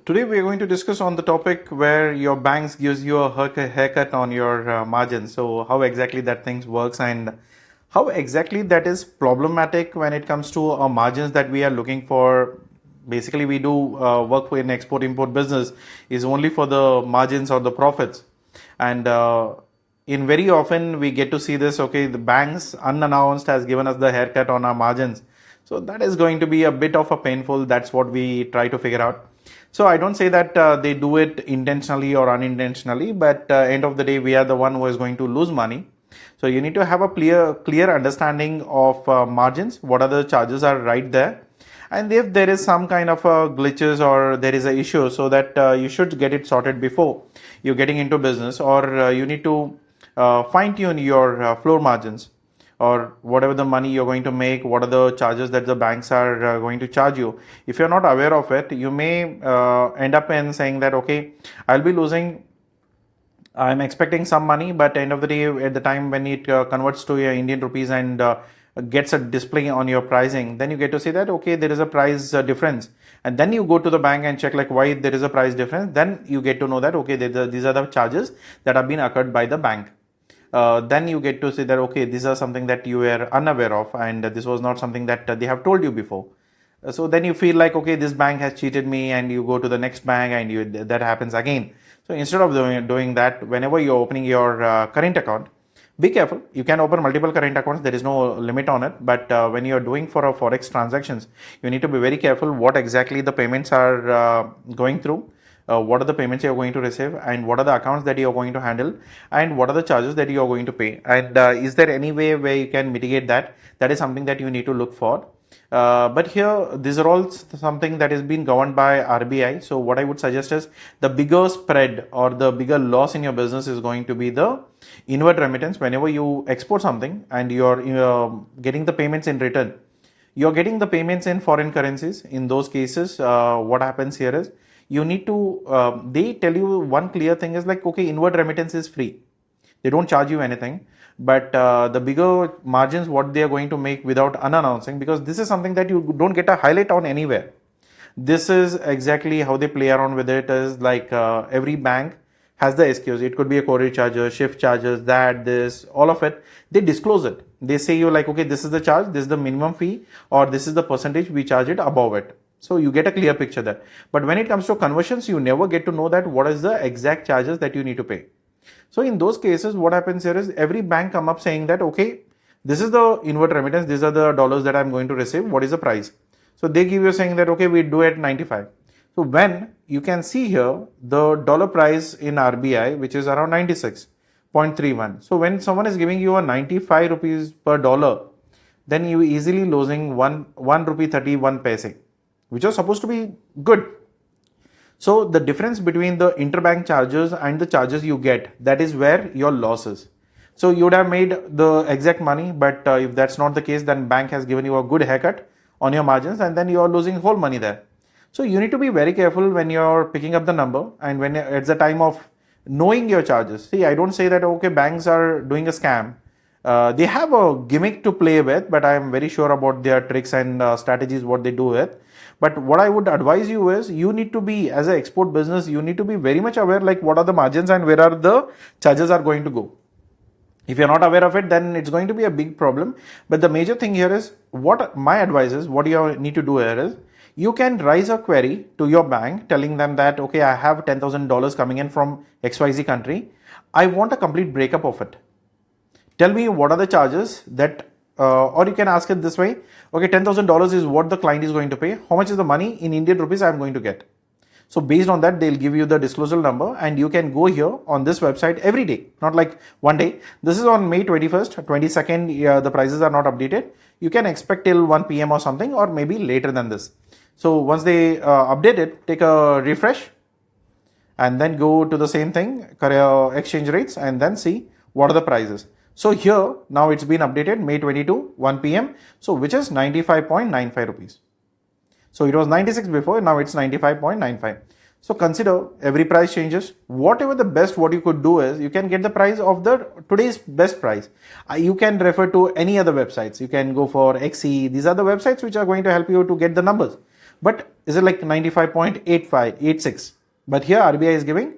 Today we are going to discuss on the topic where your banks gives you a haircut on your margin. So how exactly that things works and how exactly that is problematic when it comes to margins that we are looking for. Basically, we do work in export import business is only for the margins or the profits, and in very often we get to see this. Okay, the banks unannounced has given us the haircut on our margins, so that is going to be a bit of a painful. That's what we try to figure out. So I don't say that they do it intentionally or unintentionally, but end of the day, we are the one who is going to lose money. So you need to have a clear understanding of margins. What are the charges are right there, and if there is some kind of glitches or there is a issue, so that you should get it sorted before you're getting into business, or you need to fine tune your floor margins or whatever the money you're going to make, what are the charges that the banks are going to charge you. If you're not aware of it, you may end up in saying that, okay, I'll be losing, I'm expecting some money, but end of the day, at the time when it converts to your Indian rupees and gets a display on your pricing, then you get to see that, okay, there is a price difference. And then you go to the bank and check like why there is a price difference. Then you get to know that, okay, these are the charges that have been occurred by the bank. Then you get to see that, okay, these are something that you were unaware of and this was not something that they have told you before. So then you feel like, okay, this bank has cheated me, and you go to the next bank and that happens again. So instead of doing that, whenever you're opening your current account, be careful. You can open multiple current accounts. There is no limit on it. But when you're doing for a forex transactions, you need to be very careful what exactly the payments are going through. What are the payments you're going to receive, and what are the accounts that you're going to handle, and what are the charges that you're going to pay, and is there any way where you can mitigate that? That is something that you need to look for. But here, these are all something that is being governed by RBI. So what I would suggest is the bigger spread or the bigger loss in your business is going to be the inward remittance. Whenever you export something and you're getting the payments in return, you're getting the payments in foreign currencies. In those cases, what happens here is you need to, they tell you one clear thing is like, okay, inward remittance is free. They don't charge you anything, but the bigger margins, what they are going to make without unannouncing, because this is something that you don't get a highlight on anywhere. This is exactly how they play around with it. Is like every bank has the SQs. It could be a courier charges, shift charges, this, all of it. They disclose it. They say you like, okay, this is the charge, this is the minimum fee, or this is the percentage we charge it above it. So you get a clear picture there. But when it comes to conversions, you never get to know that what is the exact charges that you need to pay. So in those cases, what happens here is every bank come up saying that, okay, this is the inward remittance, these are the dollars that I'm going to receive, what is the price? So they give you saying that, okay, we do it 95. So when you can see here, the dollar price in RBI, which is around 96.31. So when someone is giving you a 95 rupees per dollar, then you easily losing 1 rupee 31 paise, which was supposed to be good. So the difference between the interbank charges and the charges you get, that is where your loss is. So you would have made the exact money, but if that's not the case, then bank has given you a good haircut on your margins, and then you are losing whole money there. So you need to be very careful when you're picking up the number and when it's the time of knowing your charges. See, I don't say that, okay, banks are doing a scam. They have a gimmick to play with, but I am very sure about their tricks and strategies, what they do with. But what I would advise you is you need to be, as an export business, you need to be very much aware like what are the margins and where are the charges are going to go. If you're not aware of it, then it's going to be a big problem. But the major thing here is what my advice is, what you need to do here is you can raise a query to your bank telling them that, okay, I have $10,000 coming in from XYZ country. I want a complete breakup of it. Tell me what are the charges that, or you can ask it this way, okay, $10,000 is what the client is going to pay. How much is the money in Indian rupees I'm going to get? So based on that, they'll give you the disclosure number, and you can go here on this website every day, not like one day. This is on May 21st, 22nd, the prices are not updated. You can expect till 1 p.m. or something, or maybe later than this. So once they update it, take a refresh and then go to the same thing, exchange rates, and then see what are the prices. So here, now it's been updated May 22, 1 p.m. So which is 95.95 rupees. So it was 96 before, now it's 95.95. So consider every price changes. Whatever the best, what you could do is you can get the price of the today's best price. You can refer to any other websites. You can go for XE. These are the websites which are going to help you to get the numbers. But is it like 95.86? But here RBI is giving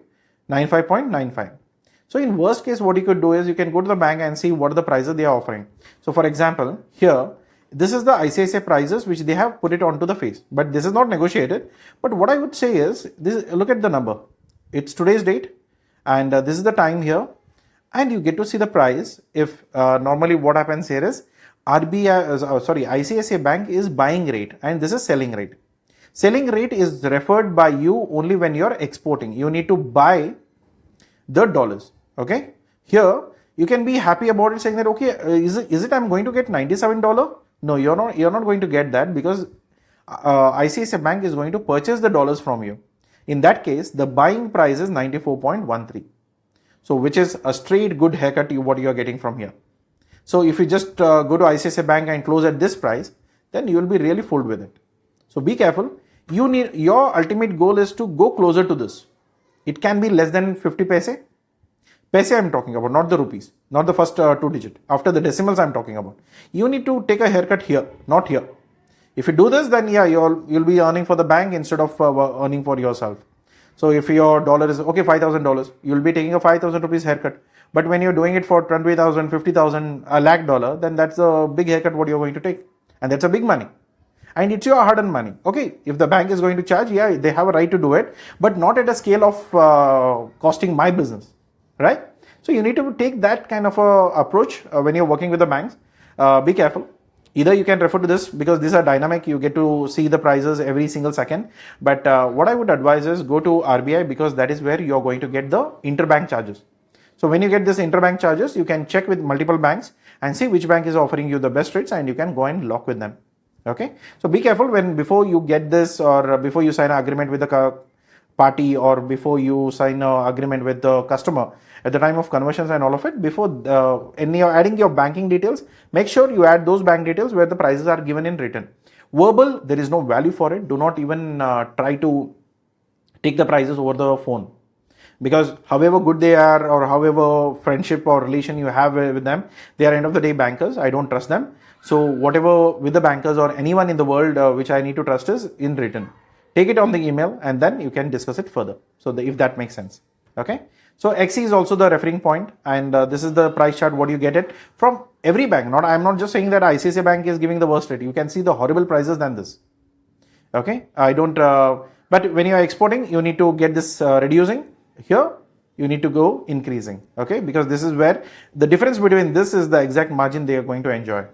95.95. So in worst case, what you could do is you can go to the bank and see what are the prices they are offering. So for example, here, this is the ICICI prices which they have put it onto the face, but this is not negotiated. But what I would say is, this, look at the number. It's today's date, and this is the time here, and you get to see the price. If normally what happens here is ICICI Bank is buying rate, and this is selling rate. Selling rate is referred by you only when you're exporting. You need to buy the dollars. Okay, here you can be happy about it, saying that okay, is it I'm going to get $97? No, you're not going to get that, because ICICI Bank is going to purchase the dollars from you. In that case, the buying price is 94.13. So which is a straight good haircut to what you're getting from here. So if you just go to ICICI Bank and close at this price, then you will be really fooled with it. So be careful. Your ultimate goal is to go closer to this. It can be less than 50 paise. Paise I'm talking about, not the rupees, not the first two digit. After the decimals I'm talking about. You need to take a haircut here, not here. If you do this, then yeah, you'll be earning for the bank instead of earning for yourself. So if your dollar is okay, $5,000, you'll be taking a 5,000 rupees haircut. But when you're doing it for 20,000, 50,000, a lakh dollar, then that's a big haircut what you're going to take, and that's a big money. And it's your hard-earned money. Okay, if the bank is going to charge, yeah, they have a right to do it, but not at a scale of costing my business, right? So you need to take that kind of a approach when you're working with the banks. Be careful. Either you can refer to this, because these are dynamic, you get to see the prices every single second. But what I would advise is go to RBI, because that is where you're going to get the interbank charges. So when you get this interbank charges, you can check with multiple banks and see which bank is offering you the best rates, and you can go and lock with them. Okay, so be careful before you get this, or before you sign an agreement with the party, or before you sign an agreement with the customer at the time of conversions and all of it. Before you're adding your banking details, make sure you add those bank details where the prices are given in written. Verbal, there is no value for it. Do not even try to take the prices over the phone, because however good they are, or however friendship or relation you have with them, they are end of the day bankers. I don't trust them. So whatever with the bankers or anyone in the world which I need to trust is in written. Take it on the email, and then you can discuss it further. So if that makes sense. Okay. So XC is also the referring point, and this is the price chart what you get it from every bank. I'm not just saying that ICICI Bank is giving the worst rate. You can see the horrible prices than this. Okay. I don't. But when you are exporting, you need to get this reducing. Here you need to go increasing. Okay, because this is where the difference between this is the exact margin they are going to enjoy.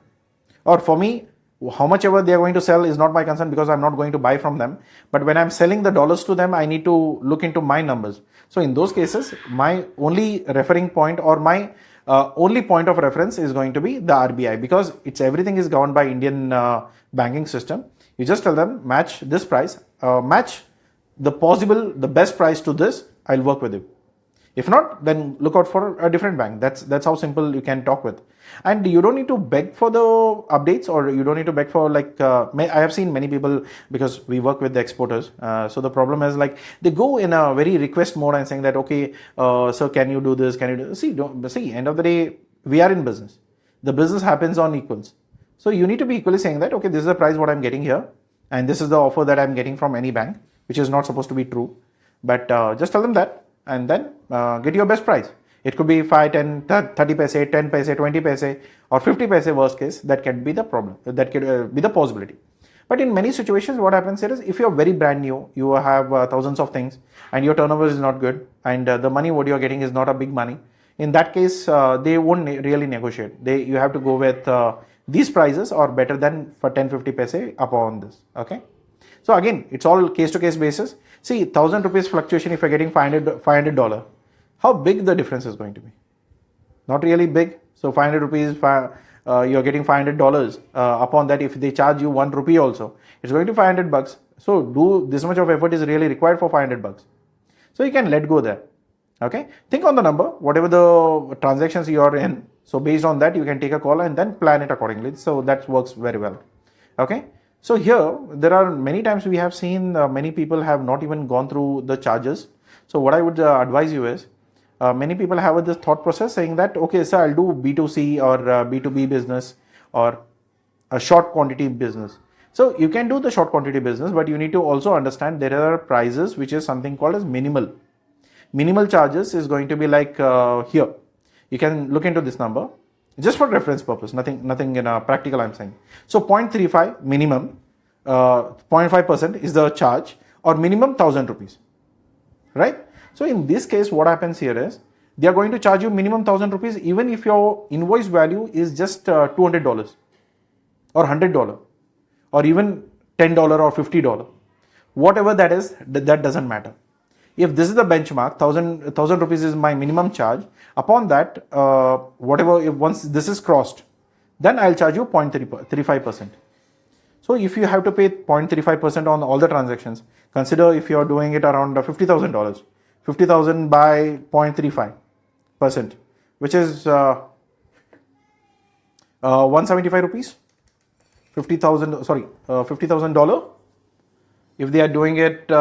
Or for me, how much ever they are going to sell is not my concern, because I'm not going to buy from them. But when I'm selling the dollars to them, I need to look into my numbers. So in those cases, my only referring point, or my only point of reference is going to be the RBI, because everything is governed by Indian banking system. You just tell them, match this price, match the best price to this, I'll work with you. If not, then look out for a different bank. That's how simple you can talk with. And you don't need to beg for the updates, or you don't need to beg for I have seen many people, because we work with the exporters. So the problem is they go in a very request mode and saying that, okay, sir, can you do this? Can you do? See, end of the day, we are in business. The business happens on equals. So you need to be equally saying that, okay, this is the price what I'm getting here, and this is the offer that I'm getting from any bank, which is not supposed to be true. But just tell them that, and then get your best price. It could be 5, 10, 30 paise, 10 paise, 20 paise, or 50 paise worst case. That can be the problem. That could be the possibility. But in many situations, what happens here is, if you're very brand new, you have thousands of things, and your turnover is not good, and the money what you're getting is not a big money. In that case, they won't really negotiate. You have to go with these prices, or better than for 10, 50 paise upon this. Okay. So again, it's all case to case basis. See, 1,000 rupees fluctuation, if you're getting $500, how big the difference is going to be? Not really big. So 500 rupees, you're getting $500. Upon that, if they charge you 1 rupee also, it's going to $500. So do this much of effort is really required for $500. So you can let go there. Okay. Think on the number, whatever the transactions you are in. So based on that, you can take a call and then plan it accordingly. So that works very well. Okay. So here, there are many times we have seen many people have not even gone through the charges. So what I would advise you is, many people have this thought process saying that, okay, sir, I'll do B2C or B2B business, or a short quantity business. So you can do the short quantity business, but you need to also understand there are prices which is something called as minimal. Minimal charges is going to be like here. You can look into this number just for reference purpose, nothing in a practical I'm saying. So 0.35 minimum, 0.5% is the charge, or minimum 1000 rupees, right? So in this case, what happens here is they are going to charge you minimum 1000 rupees even if your invoice value is just $200 or $100 or even $10 or $50. Whatever that is, that doesn't matter. If this is the benchmark, 1000 rupees is my minimum charge. Upon that, if once this is crossed, then I'll charge you 0.35%. So if you have to pay 0.35% on all the transactions, consider if you are doing it around $50,000, 50,000 by 0.35%, which is 175 rupees, $50,000. If they are doing it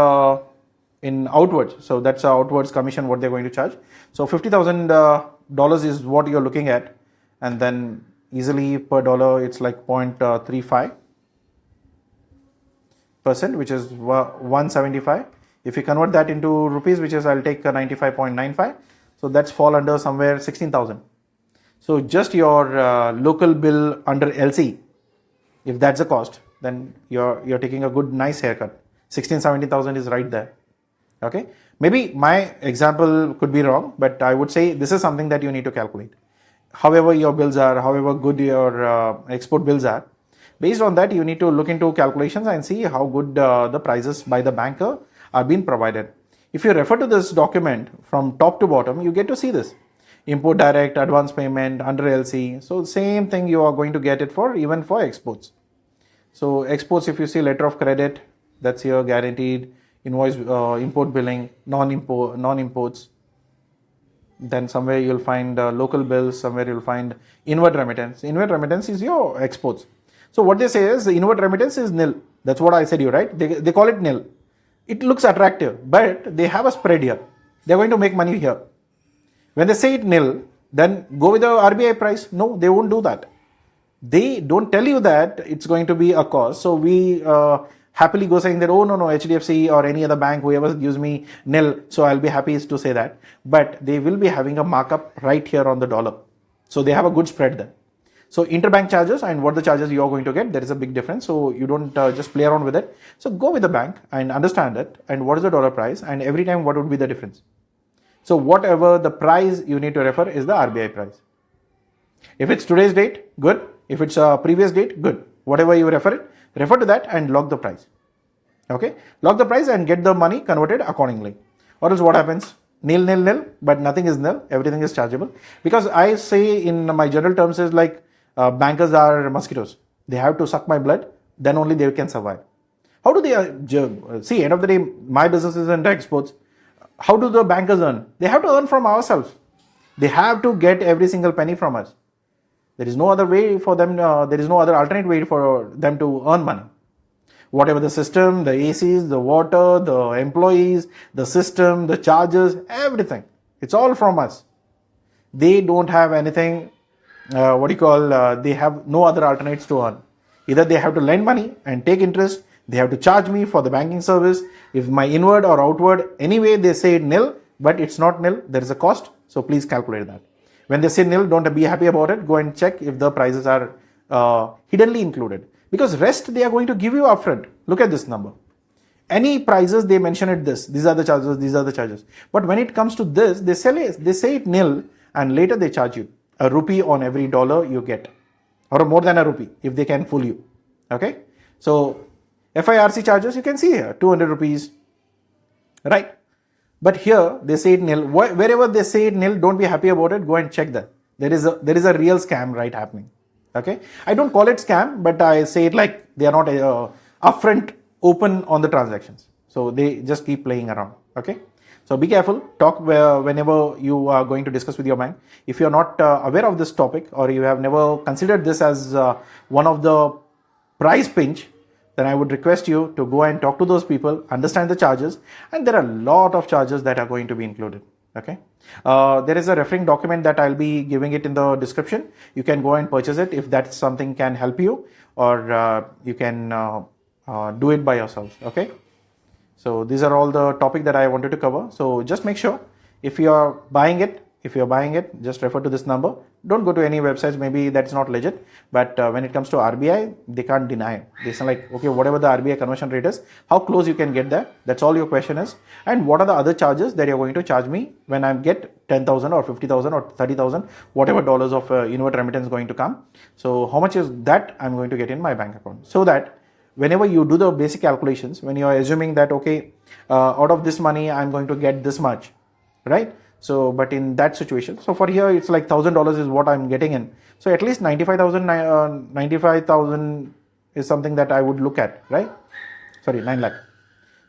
in outwards, so that's outwards commission what they're going to charge. So $50,000 is what you're looking at, and then easily per dollar it's like 0.35%, which is 175. If you convert that into rupees, which is I'll take 95.95, so that's fall under somewhere 16,000. So just your local bill under LC, if that's the cost, then you're taking a good nice haircut. 16,000-17,000 is right there. Okay, maybe my example could be wrong, but I would say this is something that you need to calculate. However your bills are, however good your export bills are, based on that you need to look into calculations and see how good the prices by the banker are being provided. If you refer to this document from top to bottom, you get to see this. Import direct, advance payment, under LC. So same thing you are going to get it for even for exports. So exports, if you see letter of credit, that's here, guaranteed, invoice, import billing, non-imports. Then somewhere you'll find local bills, somewhere you'll find inward remittance. Inward remittance is your exports. So what they say is the inward remittance is nil. That's what I said you, right? They call it nil. It looks attractive, but they have a spread here. They're going to make money here. When they say it nil, then go with the RBI price. No, they won't do that. They don't tell you that it's going to be a cost. So we happily go saying that, oh, no, HDFC or any other bank, whoever gives me nil, so I'll be happy to say that. But they will be having a markup right here on the dollar. So they have a good spread there. So interbank charges and what the charges you are going to get, there is a big difference. So you don't just play around with it. So go with the bank and understand it. And what is the dollar price? And every time what would be the difference? So whatever the price you need to refer is the RBI price. If it's today's date, good. If it's a previous date, good. Whatever you refer to that and log the price. Okay, log the price and get the money converted accordingly. Or else what happens? Nil, but nothing is nil. Everything is chargeable. Because I say in my general terms is like bankers are mosquitoes. They have to suck my blood, then only they can survive. How do they see? End of the day, my business is into exports. How do the bankers earn? They have to earn from ourselves. They have to get every single penny from us. There is no other way for them, there is no other alternate way for them to earn money. Whatever the system, the ACs, the water, the employees, the system, the charges, everything. It's all from us. They don't have anything, they have no other alternates to earn. Either they have to lend money and take interest, they have to charge me for the banking service. If my inward or outward, anyway they say nil, but it's not nil, there is a cost. So please calculate that. When they say nil, don't be happy about it. Go and check if the prices are hiddenly included. Because rest they are going to give you upfront. Look at this number. Any prices they mention it this. These are the charges, these are the charges. But when it comes to this, they say it nil and later they charge you a rupee on every dollar you get. Or more than a rupee if they can fool you. Okay. So FIRC charges you can see here 200 rupees. Right. But here they say it nil. Wherever they say it nil, don't be happy about it. Go and check that. There is a real scam right happening. Okay. I don't call it scam, but I say it like they are not upfront open on the transactions. So they just keep playing around. Okay. So be careful. Talk whenever you are going to discuss with your bank. If you are not aware of this topic or you have never considered this as one of the price pinch, then I would request you to go and talk to those people, understand the charges, and there are a lot of charges that are going to be included. Okay. There is a referring document that I'll be giving it in the description. You can go and purchase it if that's something can help you, or you can do it by yourselves. Okay. So these are all the topic that I wanted to cover. So just make sure if you are buying it, just refer to this number. Don't go to any websites, maybe that's not legit. But when it comes to RBI, they can't deny it. They say like, okay, whatever the RBI conversion rate is, how close you can get there. That's all your question is. And what are the other charges that you're going to charge me when I get 10,000 or 50,000 or 30,000, whatever dollars of inward remittance going to come. So how much is that I'm going to get in my bank account, so that whenever you do the basic calculations, when you are assuming that, okay, out of this money, I'm going to get this much, right? So, but in that situation, so for here, it's like $1,000 is what I'm getting in. So at least 95,000 is something that I would look at, right? Sorry, 9 lakh.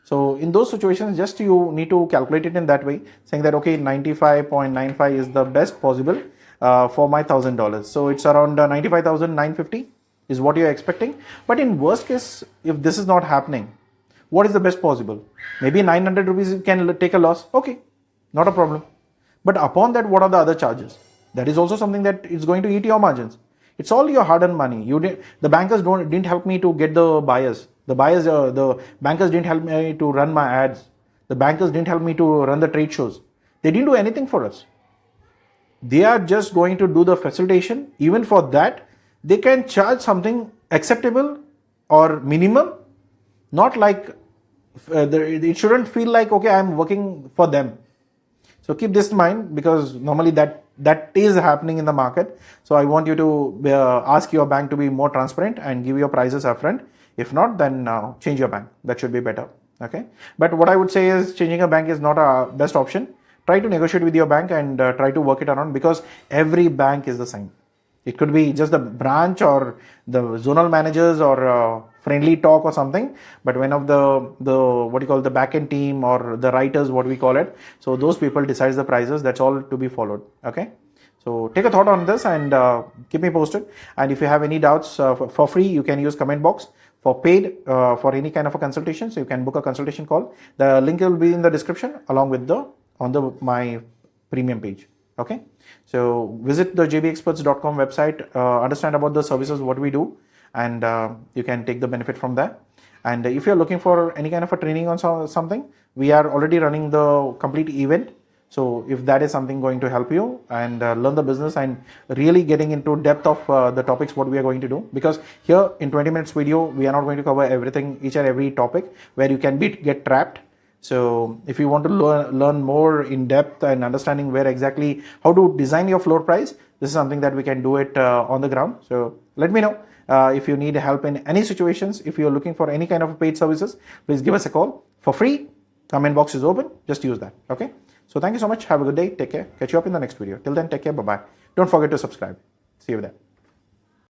So in those situations, just you need to calculate it in that way, saying that, okay, 95.95 is the best possible for my $1,000. So it's around 95,950 is what you're expecting. But in worst case, if this is not happening, what is the best possible? Maybe 900 rupees can take a loss. Okay, not a problem. But upon that, what are the other charges? That is also something that is going to eat your margins. It's all your hard-earned money. The bankers didn't help me to get the buyers. The bankers didn't help me to run my ads. The bankers didn't help me to run the trade shows. They didn't do anything for us. They are just going to do the facilitation. Even for that, they can charge something acceptable or minimum. Not like it shouldn't feel like, okay, I'm working for them. So keep this in mind, because normally that is happening in the market. So I want you to ask your bank to be more transparent and give your prices upfront. If not, then change your bank. That should be better. Okay. But what I would say is changing a bank is not a best option. Try to negotiate with your bank and try to work it around, because every bank is the same. It could be just the branch or the zonal managers or friendly talk or something, but one of the what you call the back-end team or the writers, what we call it. So those people decides the prices. That's all to be followed. Okay. So take a thought on this and keep me posted. And if you have any doubts, for free, you can use comment box. For paid, for any kind of a consultation, so you can book a consultation call. The link will be in the description along with my premium page. Okay. So visit the jbexperts.com website, understand about the services, what we do, and you can take the benefit from that. And if you're looking for any kind of a training on something, we are already running the complete event. So if that is something going to help you and learn the business and really getting into depth of the topics, what we are going to do, because here in 20 minutes video, we are not going to cover everything, each and every topic where you can get trapped. So if you want to learn more in depth and understanding where exactly how to design your floor price, this is something that we can do it on the ground. So let me know if you need help in any situations. If you're looking for any kind of paid services, please give us a call for free. Comment box is open. Just use that. Okay. So thank you so much. Have a good day. Take care. Catch you up in the next video. Till then, take care. Bye-bye. Don't forget to subscribe. See you there.